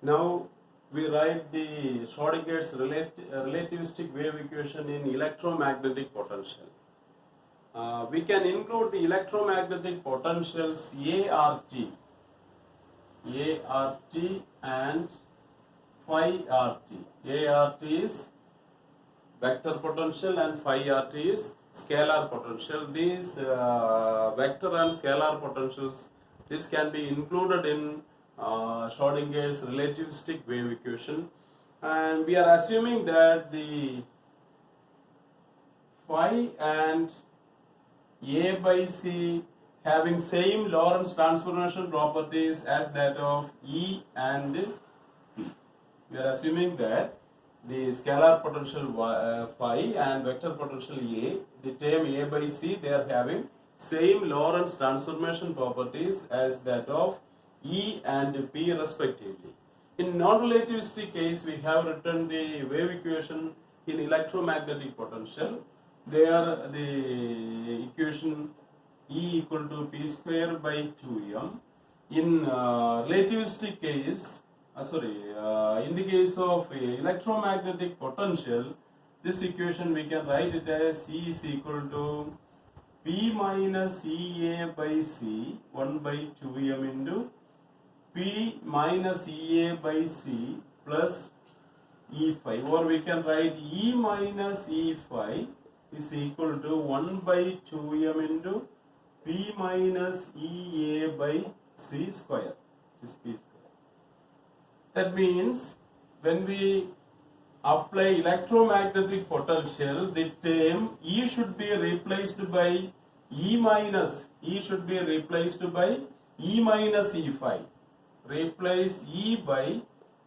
Now we write the Schrödinger's relativistic wave equation in electromagnetic potential. We can include the electromagnetic potentials ART and phi RT. ART is vector potential and phi RT is scalar potential. These vector and scalar potentials, this can be included in Schrödinger's relativistic wave equation, and we are assuming that the phi and A by C having same Lorentz transformation properties as that of E and P. We are assuming that the scalar potential phi and vector potential A, the term A by C, they are having same Lorentz transformation properties as that of E and P respectively. In non-relativistic case, we have written the wave equation in electromagnetic potential. There the equation E equal to P square by 2m. In relativistic case, in the case of electromagnetic potential, this equation we can write it as E is equal to P minus EA by C 1 by 2m into P minus EA by C plus E phi, or we can write E minus E phi is equal to 1 by 2m into P minus EA by C square, is P square. That means when we apply electromagnetic potential, the term E should be replaced by E minus E phi. Replace E by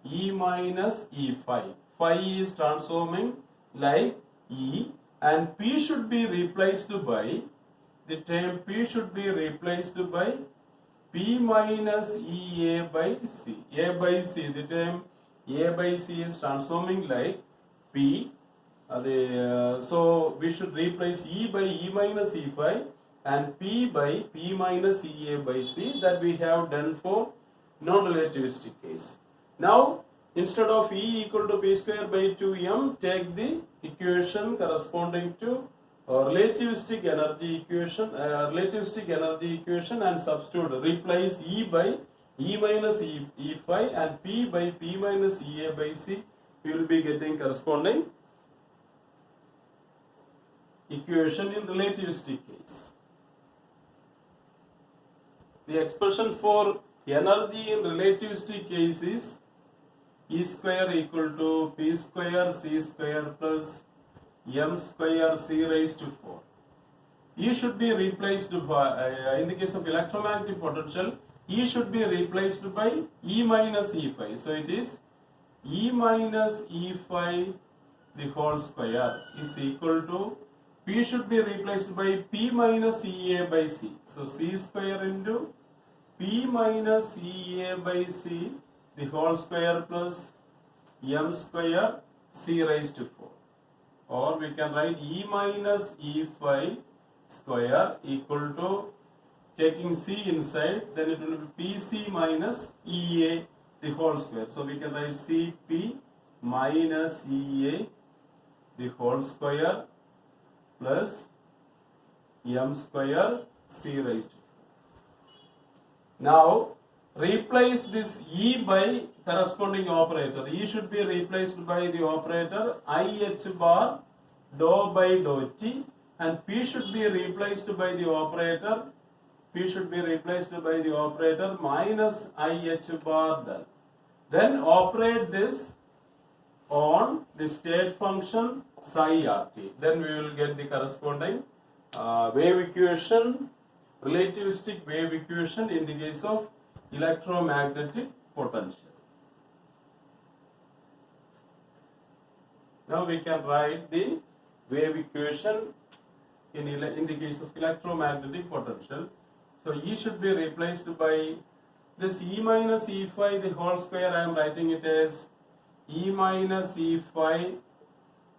E minus E phi. Phi is transforming like E, and P should be replaced by, the term P should be replaced by P minus EA by C. A by C, the term A by C is transforming like P. So we should replace E by E minus E phi and P by P minus EA by C, that we have done for non-relativistic case. Now instead of E equal to P square by 2m, take the equation corresponding to relativistic energy equation and substitute, replace E by E minus E phi and P by P minus EA by C. You will be getting corresponding equation in relativistic case. The expression for energy in relativistic case is E square equal to P square C square plus m square C raised to 4. E should be replaced by, in the case of electromagnetic potential, E should be replaced by E minus E phi. So it is E minus E phi the whole square is equal to, P should be replaced by P minus EA by C. So C square into P minus EA by C the whole square plus m square C raised to 4. Or we can write E minus E phi square equal to, taking C inside, then it will be PC minus EA the whole square. So we can write CP minus EA the whole square plus m square C raised to 4. Now replace this E by corresponding operator. E should be replaced by the operator IH bar dou by dou T, and P should be replaced by the operator minus IH bar del. Then operate this on the state function psi RT. Then we will get the corresponding wave equation, relativistic wave equation in the case of electromagnetic potential. Now we can write the wave equation in the case of electromagnetic potential. So E should be replaced by this E minus E phi the whole square. I am writing it as E minus E phi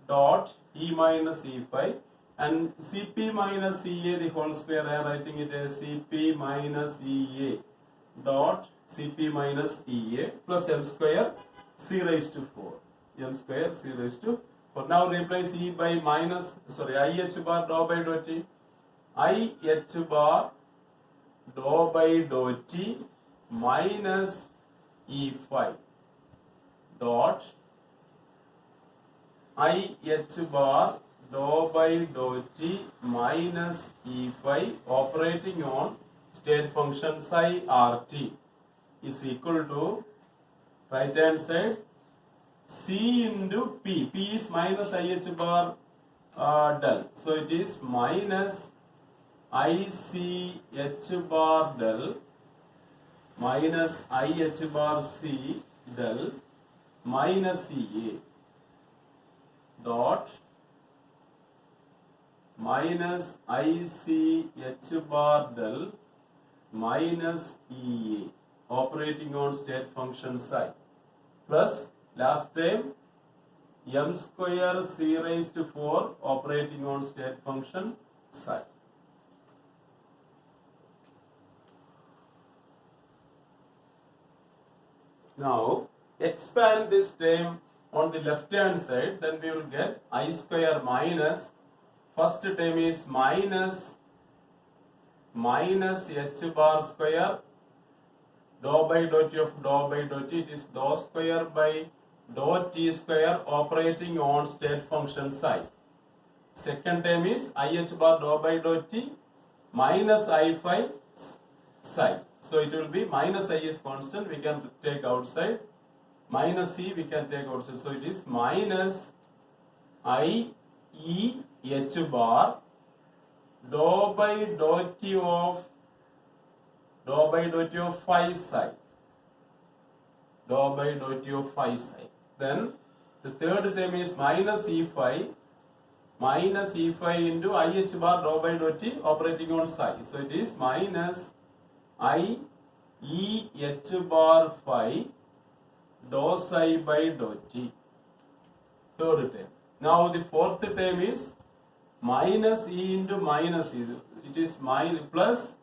dot E minus E phi, and Cp minus Ea the whole square, I am writing it as Cp minus Ea dot Cp minus Ea plus m square c raised to 4. M square c raised to 4. Now replace E by IH bar dou by dou T. IH bar dou by dou T minus E5 dot IH bar dou by dou T minus E5 operating on state function psi RT is equal to right hand side C into P. P is minus IH bar del. So it is minus ICH bar del minus IH bar C del minus EA dot minus ICH bar del minus EA operating on state function psi plus last time m square c raised to 4 operating on state function psi. Now expand this term on the left hand side, then we will get I square minus, first term is minus h bar square dou by dou T of dou by dou T, it is dou square by dou T square operating on state function psi. Second term is IH bar dou by dou T minus I5 psi. So it will be minus I is constant, we can take outside, minus C we can take outside. So it is minus I E H bar dou by dou T of phi psi. Dou by dou T of phi psi. Then the third term is minus E5 into IH bar dou by dou T operating on psi. So it is minus I E H bar phi dou psi by dou T. Third term. Now the fourth term is minus E into minus E. It is minus plus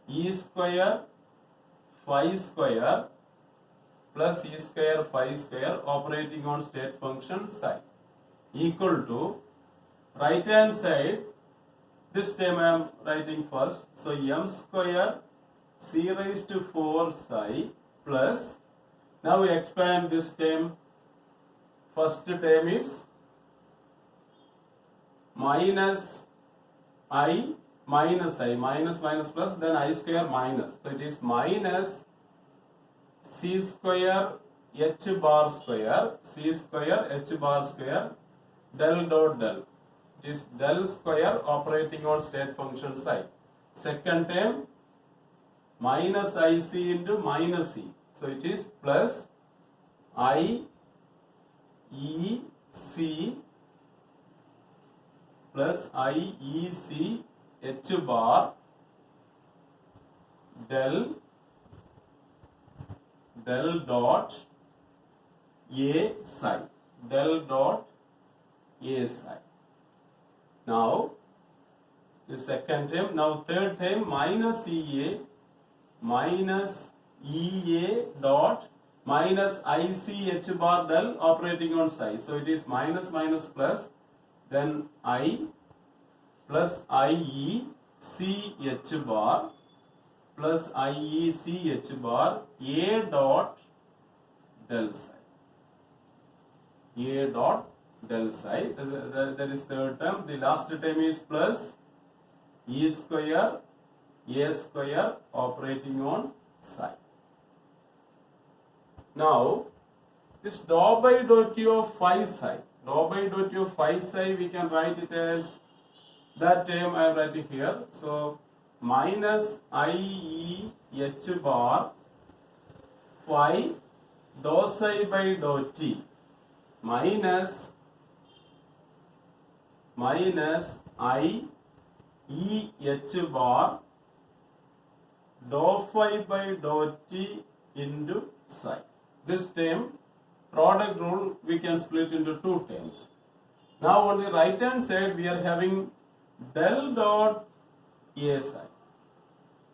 E square phi square plus E square phi square operating on state function psi equal to right hand side, this term I am writing first. So m square c raised to 4 psi plus, now we expand this term, first term is minus minus plus, then I square minus. So it is minus c square h bar square del dot del. It is del square operating on state function psi. Second term minus IC into minus E. So it is plus IEC plus IEC H bar del dot A psi. Del dot A psi. Now the second term. Now third term minus EA dot minus ICH bar del operating on psi. So it is minus plus, then I plus IECH bar plus IECH bar A dot del psi. A dot del psi. That is third term. The last term is plus E square A square operating on psi. Now this dou by dou T of phi psi. Dou by dou T of phi psi, we can write it as that term I am writing here. So minus IEH bar phi dou psi by dou T minus IEH bar dou phi by dou T into psi. This term, product rule, we can split into two terms. Now on the right hand side we are having del dot A psi.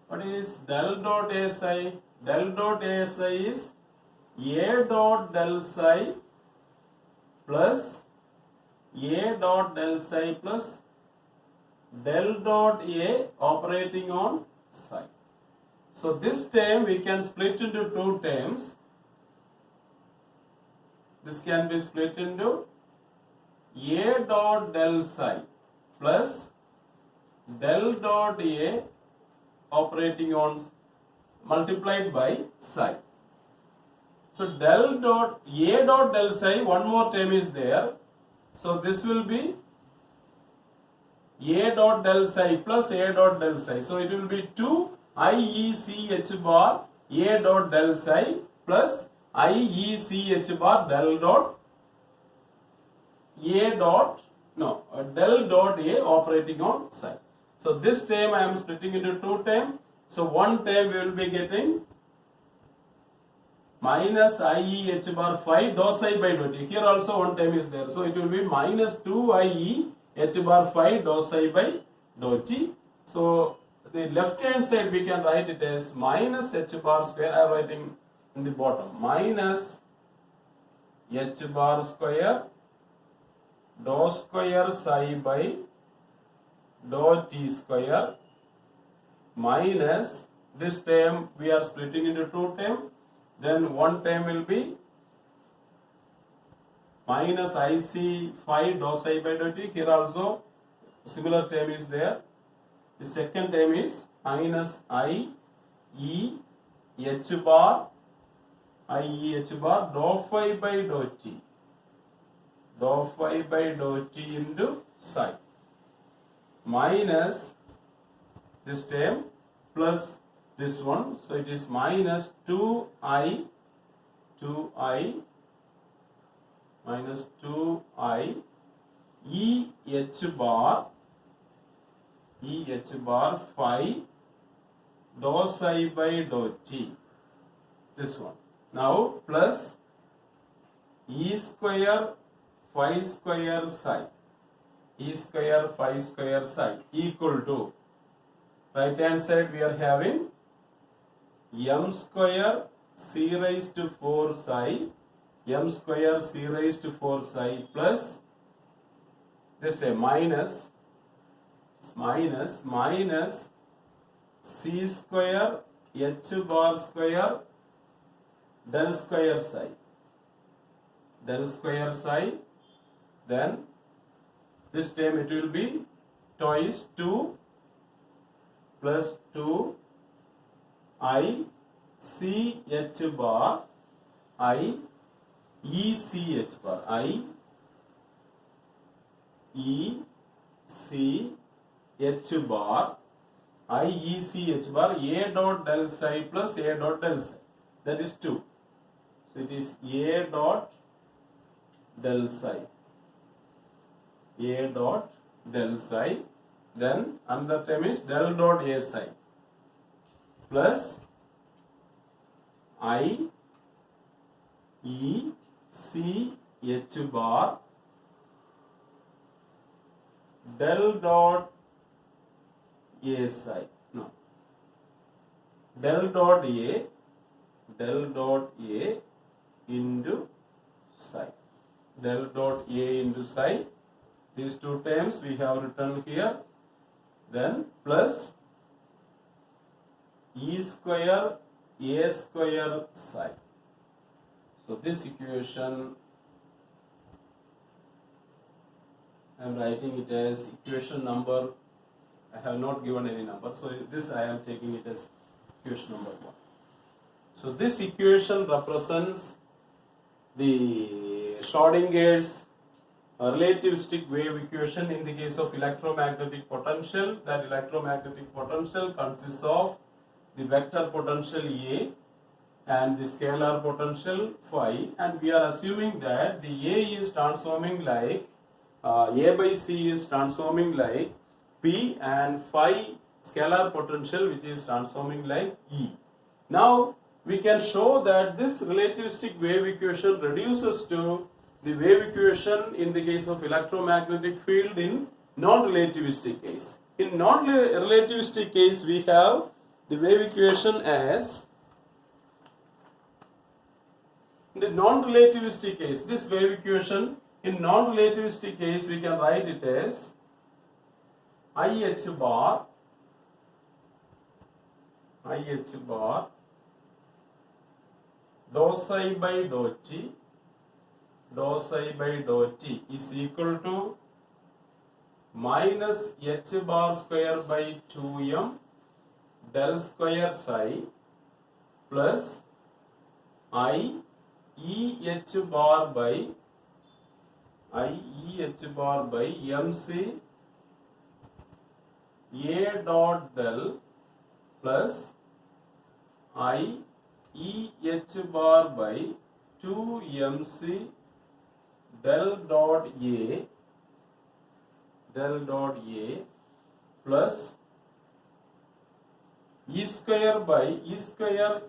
What is del dot A psi? del dot ASI is A dot del psi plus A dot del psi plus del dot A operating on psi. So this term we can split into two terms. This can be split into A dot del psi plus del dot A operating on multiplied by psi. So del dot A dot del psi, one more term is there. So this will be A dot del psi plus A dot del psi. So it will be 2 IECH bar A dot del psi plus IECH bar del dot A dot del dot A operating on psi. So this term I am splitting into two terms. So one term we will be getting minus IEH bar phi dou psi by dou t. Here also one term is there. So it will be minus 2 IEH bar phi dou psi by dou t. So the left hand side we can write it as minus h bar square. I am writing in the bottom minus h bar square dou square psi by dou t square minus this term we are splitting into two terms. Then one term will be minus IC phi dou psi by dou t. Here also similar term is there. The second term is minus I E H bar dou phi by dou t. Dou phi by dou t into psi minus this term plus this one. So it is minus 2I minus 2I EH bar phi dou psi by dou t. This one. Now plus E square phi square psi. E square phi square psi equal to right hand side we are having m square c raised to 4 psi m square c raised to 4 psi plus this term minus c square h bar square del square psi then this term it will be twice 2 plus 2 I C H bar I E C H bar I E C H bar I E C H bar A dot del psi plus A dot del psi, that is 2. So it is A dot del psi, A dot del psi. Then another term is del dot A psi plus I E C H bar del dot A psi. No. Del dot A into psi. Del dot A into psi. These two terms we have written here. Then plus E square A square psi. So this equation I am writing it as equation number. I have not given any number, so this I am taking it as equation number 1. So this equation represents the Schrodinger's relativistic wave equation in the case of electromagnetic potential. That electromagnetic potential consists of the vector potential A and the scalar potential phi, and we are assuming that the A is transforming like A by C is transforming like P, and phi scalar potential which is transforming like E. Now we can show that this relativistic wave equation reduces to the wave equation in the case of electromagnetic field in non-relativistic case. In non-relativistic case we have the wave equation as In the non-relativistic case, this wave equation, in non-relativistic case, we can write it as IH bar dou psi by dou t is equal to minus h bar square by 2m del square psi plus I E h bar by MC A dot del plus I E h bar by 2 MC del dot A plus E square A square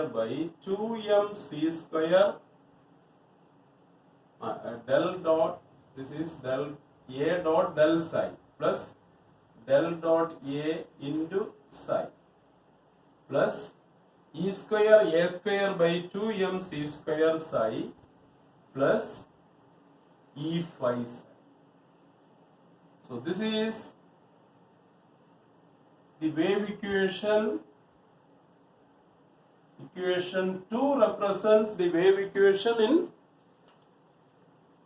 by 2m C square del dot, this is del A dot del psi plus del dot A into psi plus E square A square by 2m C square psi plus E phi psi. So this is the wave equation. Equation 2 represents the wave equation in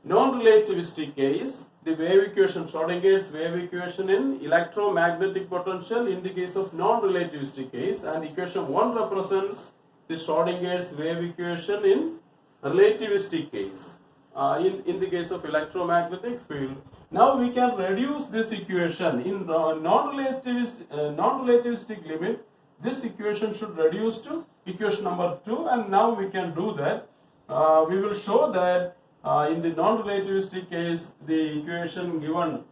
non-relativistic case. The wave equation, Schrodinger's wave equation in electromagnetic potential in the case of non-relativistic case, and equation 1 represents the Schrodinger's wave equation in relativistic case, in the case of electromagnetic field. Now we can reduce this equation in non-relativistic limit. This equation should reduce to equation number 2, and now we can do that. We will show that in the non-relativistic case, the equation given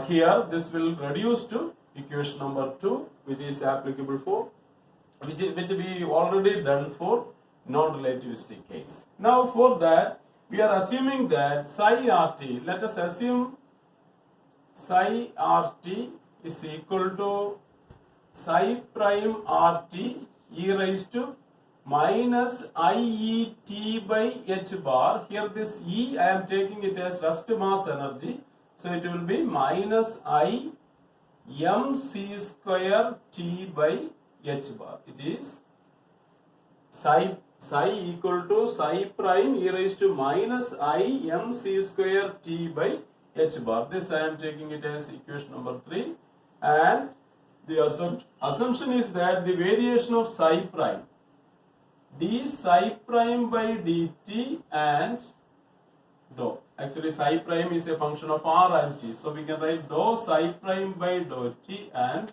here, this will reduce to equation number 2, which is applicable for, which we already done for non-relativistic case. Now for that, we are assuming that psi RT, let us assume psi RT is equal to psi prime RT e raised to minus IET by h bar. Here this E, I am taking it as rest mass energy. So it will be minus I mc square T by h bar. It is psi equal to psi prime e raised to minus I mc square T by h bar. This I am taking it as equation number 3. And the assumption is that the variation of psi prime d psi prime by dt and dou. Actually psi prime is a function of r and t. So we can write dou psi prime by dou t and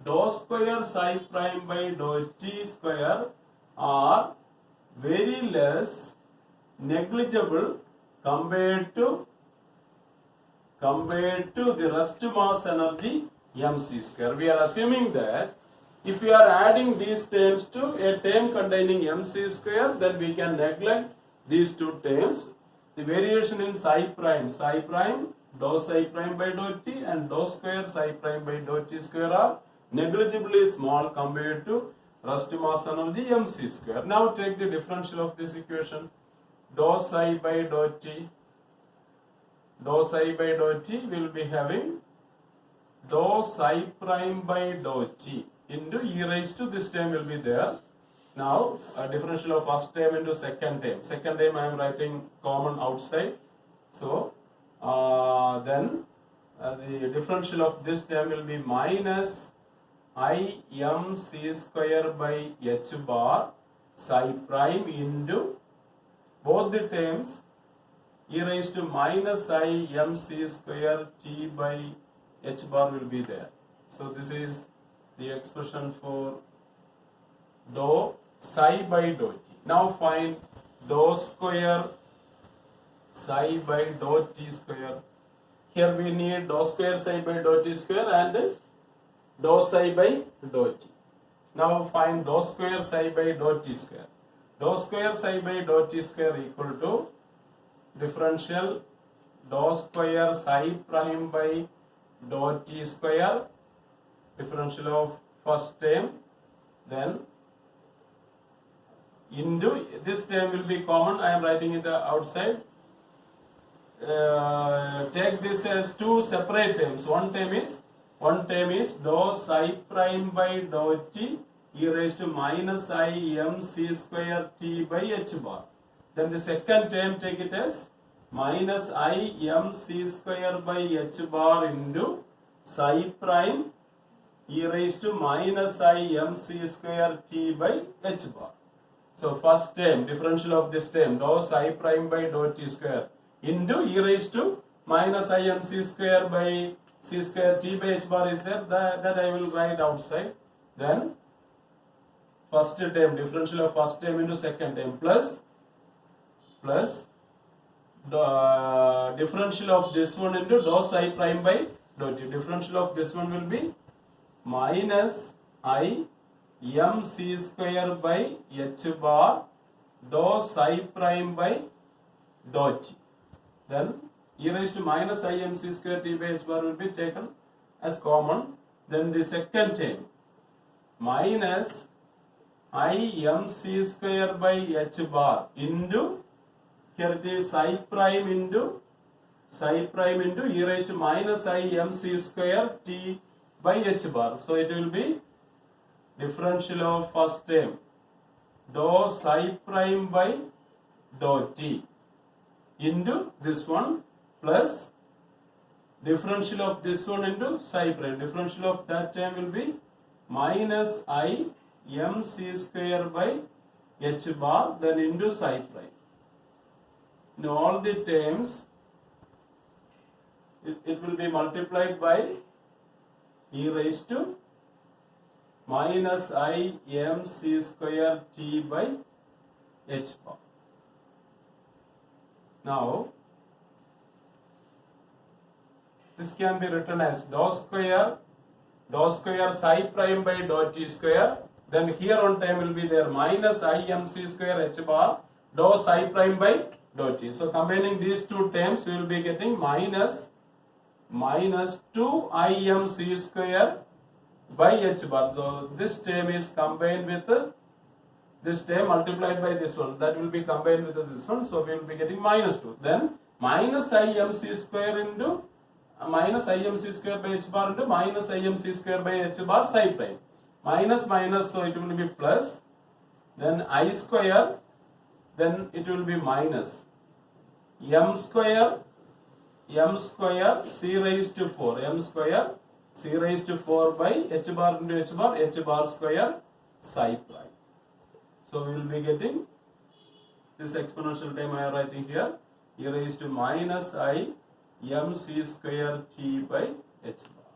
dou square psi prime by dou t square are very less negligible compared to the rest mass energy mc square. We are assuming that if we are adding these terms to a term containing mc square, then we can neglect these two terms. The variation in psi prime, dou psi prime by dou t and dou square psi prime by dou t square are negligibly small compared to rest mass energy mc square. Now take the differential of this equation. Dou psi by dou t will be having dou psi prime by dou t into e raised to, this term will be there. Now a differential of first term into second term. Second term I am writing common outside. So then the differential of this term will be minus I mc square by h bar psi prime into both the terms e raised to minus I mc square t by h bar will be there. So this is the expression for dou psi by dou t. Now find dou square psi by dou t square. Here we need dou square psi by dou t square and dou psi by dou t. Now find dou square psi by dou t square. Dou square psi by dou t square equal to differential dou square psi prime by dou t square, differential of first term, then into this term will be common. I am writing it outside. Take this as two separate terms. One term is dou psi prime by dou t e raised to minus I m c square t by h bar. Then the second term, take it as minus I m c square by h bar into psi prime e raised to minus I m c square t by h bar. So first term, differential of this term, dou psi prime by dou t square into e raised to minus I m c square by c square t by h bar is there. That I will write outside. Then first term, differential of first term into second term plus the differential of this one into dou psi prime by dou t. Differential of this one will be minus I m c square by h bar dou psi prime by dou t. Then e raised to minus I m c square t by h bar will be taken as common. Then the second term minus I m c square by h bar into, here it is psi prime into e raised to minus I m c square t by h bar. So it will be differential of first term dou psi prime by dou t into this one plus differential of this one into psi prime. Differential of that term will be minus I m c square by h bar then into psi prime. In all the terms, it will be multiplied by e raised to minus I m c square t by h bar. Now, this can be written as dou square psi prime by dou t square. Then here one time will be there minus I m c square h bar dou psi prime by dou t. So combining these two terms, we will be getting minus 2 I m c square by h bar. So this term is combined with this term multiplied by this one. That will be combined with this one. So we will be getting minus 2. Then minus I m c square into minus I m c square by h bar into minus I m c square by h bar psi prime. Minus, so it will be plus. Then I square, then it will be minus m square c raised to 4. M square c raised to 4 by h bar into h bar square psi prime. So we will be getting this exponential term I am writing here, e raised to minus I m c square t by h bar.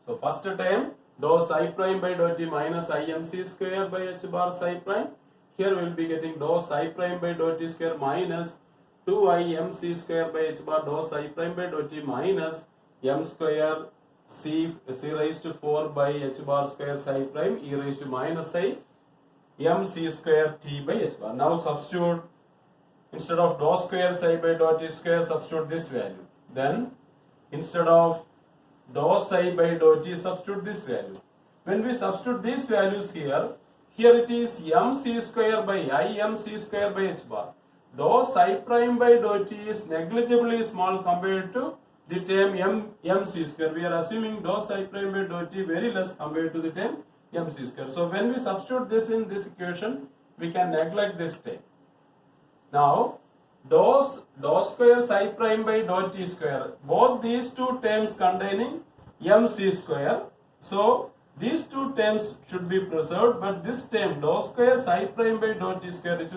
So first term dou psi prime by dou t minus I m c square by h bar psi prime. Here we will be getting dou psi prime by dou t square minus 2 I m c square by h bar dou psi prime by dou t minus m square c raised to 4 by h bar square psi prime e raised to minus I m c square t by h bar. Now substitute, instead of dou square psi by dou t square, substitute this value. Then instead of dou psi by dou t, substitute this value. When we substitute these values here it is m c square by I m c square by h bar. Dou psi prime by dou t is negligibly small compared to the term m c square. We are assuming dou psi prime by dou t very less compared to the term m c square. So when we substitute this in this equation, we can neglect this term. Now dou square psi prime by dou t square, both these two terms containing m c square. So these two terms should be preserved, but this term dou square psi prime by dou t square, it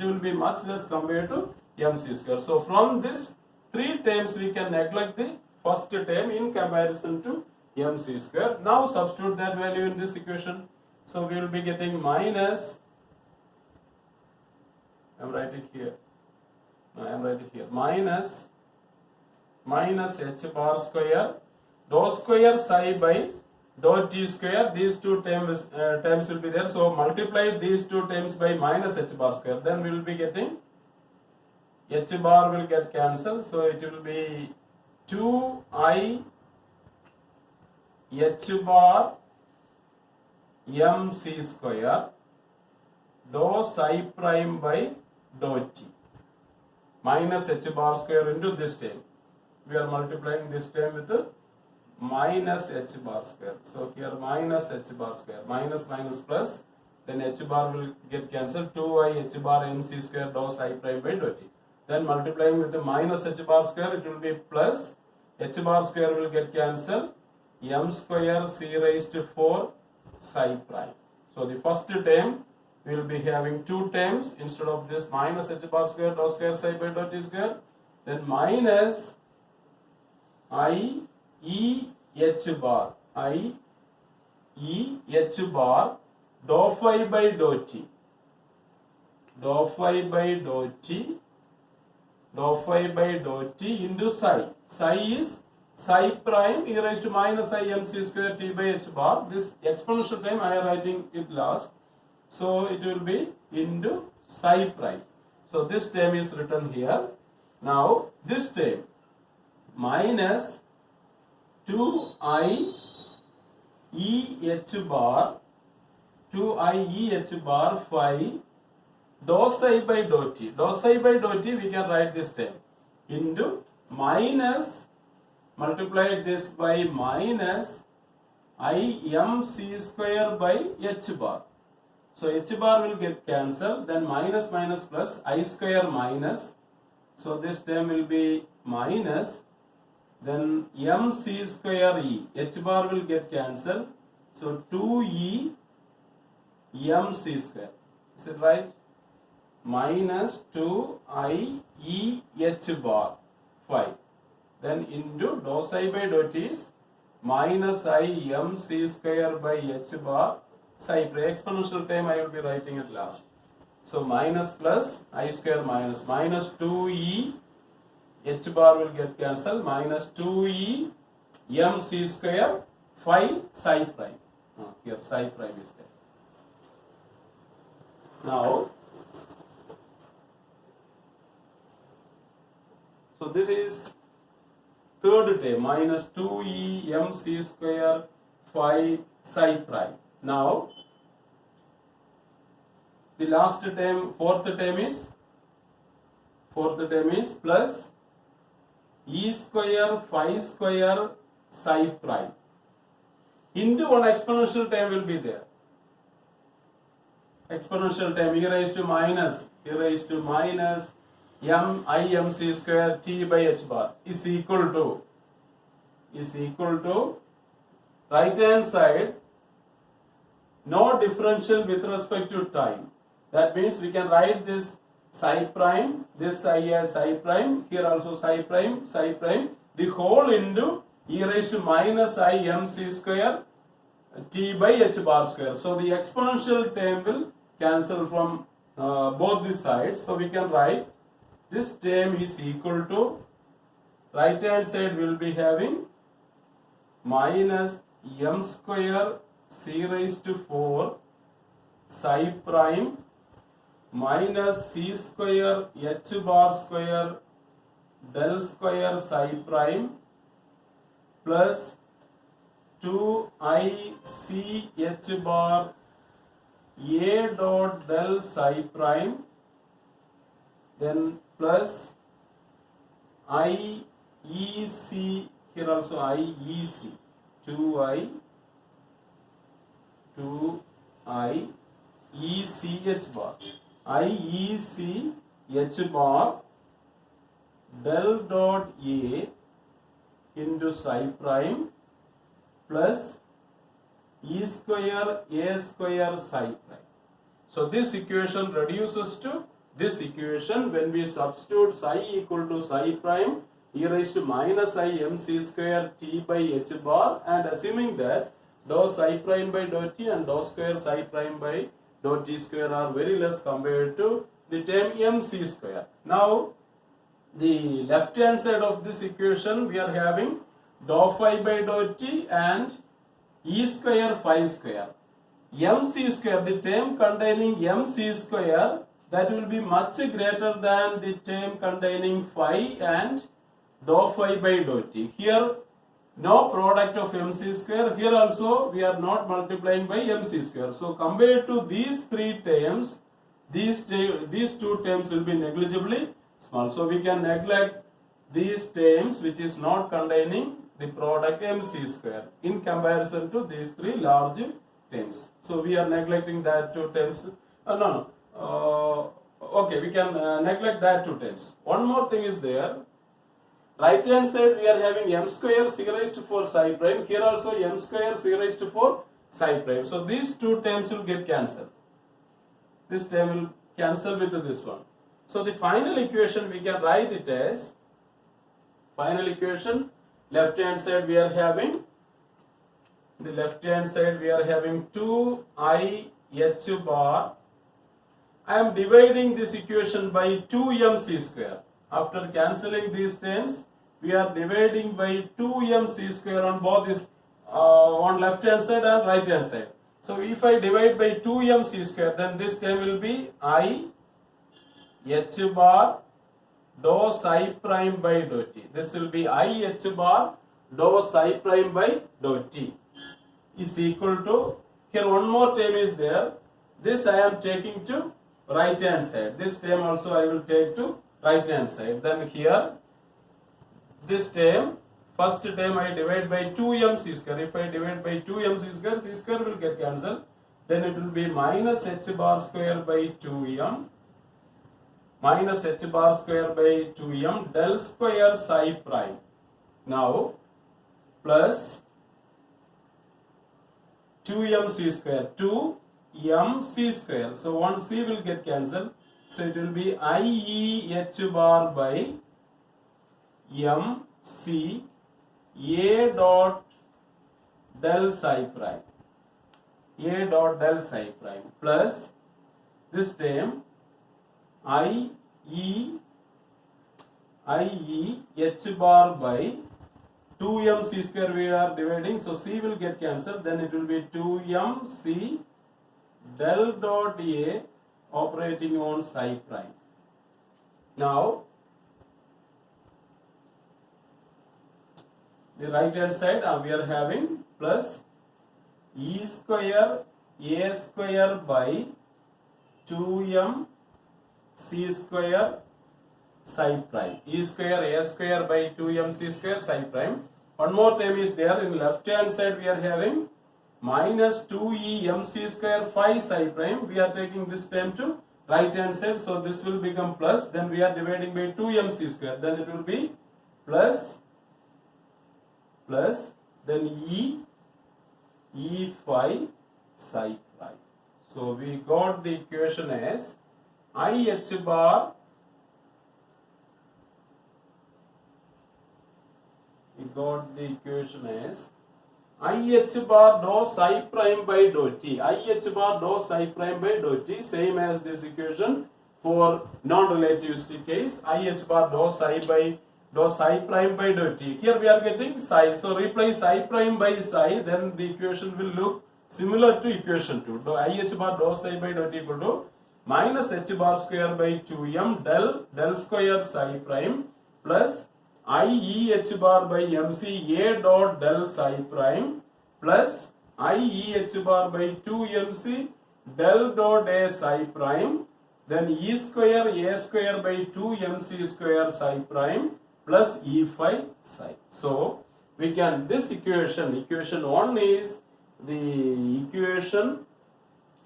will be much less compared to m c square. So from this three terms we can neglect the first term in comparison to m c square. Now substitute that value in this equation. So we will be getting minus, I am writing here minus h bar square dou square psi by dou t square. These two terms will be there. So multiply these two terms by minus h bar square. Then we will be getting h bar will get cancelled. So it will be 2I h bar m c square dou psi prime by dou t minus h bar square into this term. We are multiplying this term with minus h bar square. So here minus h bar square, minus minus plus, then h bar will get cancelled, 2i h bar mc square dou psi prime by dou t. Then multiplying with the minus h bar square, it will be plus, h bar square will get cancelled, m square c raised to 4 psi prime. So the first term we will be having two terms instead of this minus h bar square dou square psi by dou t square, then minus I E h bar dou phi by dou t, dou phi by dou t, dou phi by dou t into psi. Psi is psi prime e raised to minus I mc square t by h bar. This exponential term I am writing it last, so it will be into psi prime. So this term is written here. Now this term minus 2i e h bar, 2i e h bar phi dou psi by dou t. Dou psi by dou t we can write this term into minus, multiply this by minus I mc square by h bar. So h bar will get cancelled, then minus minus plus I square minus. So this term will be minus, then mc square e, h bar will get cancelled. So 2e mc square. Is it right? Minus 2i e h bar phi. Then into dou psi by dou t is minus I mc square by h bar psi prime. Exponential term I will be writing at last. So minus plus I square minus, minus 2e h bar will get cancelled, minus 2e mc square phi psi prime. Here psi prime is there. Now, so this is third term, minus 2e mc square phi psi prime. Now the last term, fourth term is plus e square phi square psi prime into one exponential term will be there. Exponential term e raised to minus m I mc square t by h bar is equal to right hand side no differential with respect to time. That means we can write this psi prime, this psi as psi prime, here also psi prime, the whole into e raised to minus I mc square t by h bar square. So the exponential term will cancel from both the sides. So we can write this term is equal to, right hand side will be having minus m square c raised to 4 psi prime minus c square h bar square del square psi prime plus 2i c h bar a dot del psi prime, then plus I E C, here also I E C, 2i E C h bar, I E C h bar del dot A into psi prime plus E square A square psi prime. So this equation reduces to this equation when we substitute psi equal to psi prime e raised to minus I mc square t by h bar, and assuming that dou psi prime by dou t and dou square psi prime by dou t square are very less compared to the term mc square. Now the left hand side of this equation we are having dou phi by dou t and e square phi square. Mc square, the term containing mc square, that will be much greater than the term containing phi and dou phi by dou t. Here no product of mc square, here also we are not multiplying by mc square. So compared to these three terms, these two terms will be negligibly small. So we can neglect these terms which is not containing the product mc square in comparison to these three large terms. So we are neglecting that two terms. Okay, we can neglect that two terms. One more thing is there. Right hand side we are having m square c raised to 4 psi prime. Here also m square c raised to 4 psi prime. So these two terms will get cancelled. This term will cancel with this one. So the final equation we can write it as final equation. Left hand side we are having 2i h bar. I am dividing this equation by 2mc square. After cancelling these terms, we are dividing by 2mc square on both this on left hand side and right hand side. So if I divide by 2mc square, then this term will be I h bar dou psi prime by dou t. This will be I h bar dou psi prime by dou t is equal to, here one more term is there. This I am taking to right hand side. This term also I will take to right hand side. Then here this term, first term I divide by 2mc square. If I divide by 2mc square, c square will get cancelled. Then it will be minus h bar square by 2m minus h bar square by 2m del square psi prime. Now plus 2mc square, 2mc square. So one c will get cancelled. So it will be IE h bar by mc a dot del psi prime. A dot del psi prime plus this term IE h bar by 2mc square we are dividing, so c will get cancelled. Then it will be 2mc del dot A operating on psi prime. Now the right hand side we are having plus e square a square by 2m c square psi prime. E square a square by 2m c square psi prime. One more term is there. In left hand side we are having minus 2e mc square phi psi prime. We are taking this term to right hand side, so this will become plus. Then we are dividing by 2mc square. Then it will be plus then e phi psi prime. So we got the equation as I h bar I h bar dou psi prime by dou t. I h bar dou psi prime by dou t, same as this equation for non-relativistic case. I h bar dou psi prime by dou t. Here we are getting psi, so replace psi prime by psi, then the equation will look similar to equation 2. I h bar dou psi by dou t equal to minus h bar square by 2m del square psi prime plus I e h bar by mc a dot del psi prime plus I e h bar by 2mc del dot a psi prime, then e square a square by 2mc square psi prime plus e phi psi. So we can, this equation 1 is the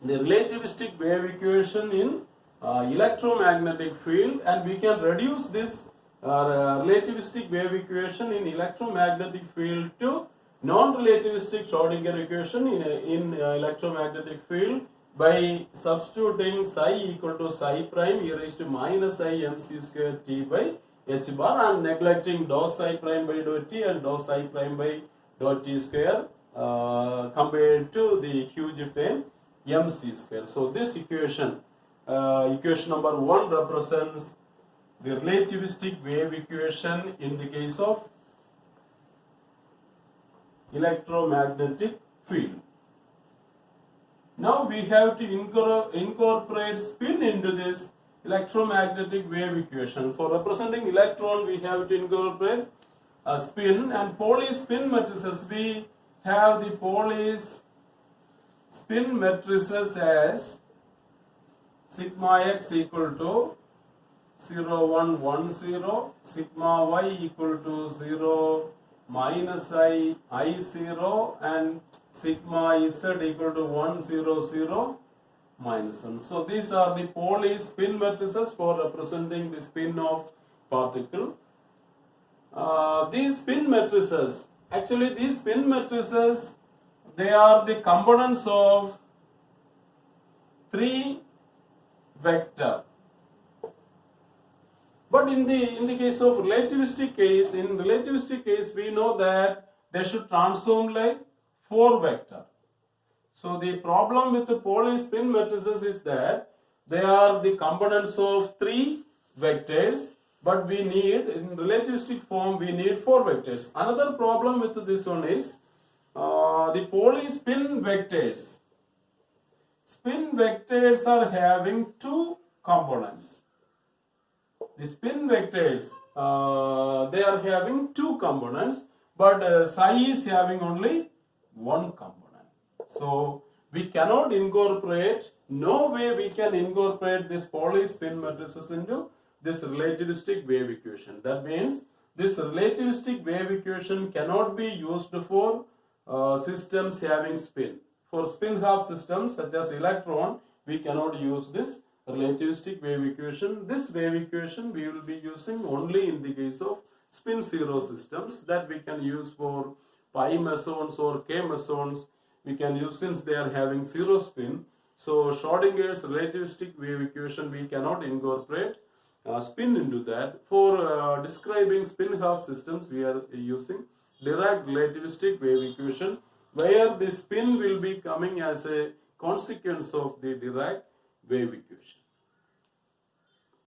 relativistic wave equation in electromagnetic field, and we can reduce this relativistic wave equation in electromagnetic field to non-relativistic Schrodinger equation in electromagnetic field by substituting psi equal to psi prime e raised to minus I mc square t by h bar, and neglecting dou psi prime by dou t and dou psi prime by dou t square compared to the huge term mc square. So this equation number 1 represents the relativistic wave equation in the case of electromagnetic field. Now we have to incorporate spin into this electromagnetic wave equation. For representing electron, we have to incorporate a spin, and Pauli spin matrices, we have the Pauli spin matrices as sigma x equal to 0, 1, 1, 0, sigma y equal to 0, minus I 0, and sigma z equal to 1, 0, 0, minus 1. So these are the Pauli spin matrices for representing the spin of particle. These spin matrices, actually these spin matrices, they are the components of 3 vector. But in the case of relativistic case, we know that they should transform like 4 vector. So the problem with the Pauli spin matrices is that they are the components of 3 vectors, but we need, in relativistic form, we need 4 vectors. Another problem with this one is the Pauli spin vectors. Spin vectors are having 2 components. The spin vectors, they are having 2 components, but psi is having only 1 component. So we cannot incorporate, no way we can incorporate this Pauli spin matrices into this relativistic wave equation. That means this relativistic wave equation cannot be used for systems having spin. For spin half systems such as electron, we cannot use this relativistic wave equation. This wave equation we will be using only in the case of spin zero systems, that we can use for pi mesons or k mesons. We can use since they are having zero spin. So Schrodinger's relativistic wave equation, we cannot incorporate spin into that. For describing spin half systems, we are using Dirac relativistic wave equation, where the spin will be coming as a consequence of the Dirac wave equation.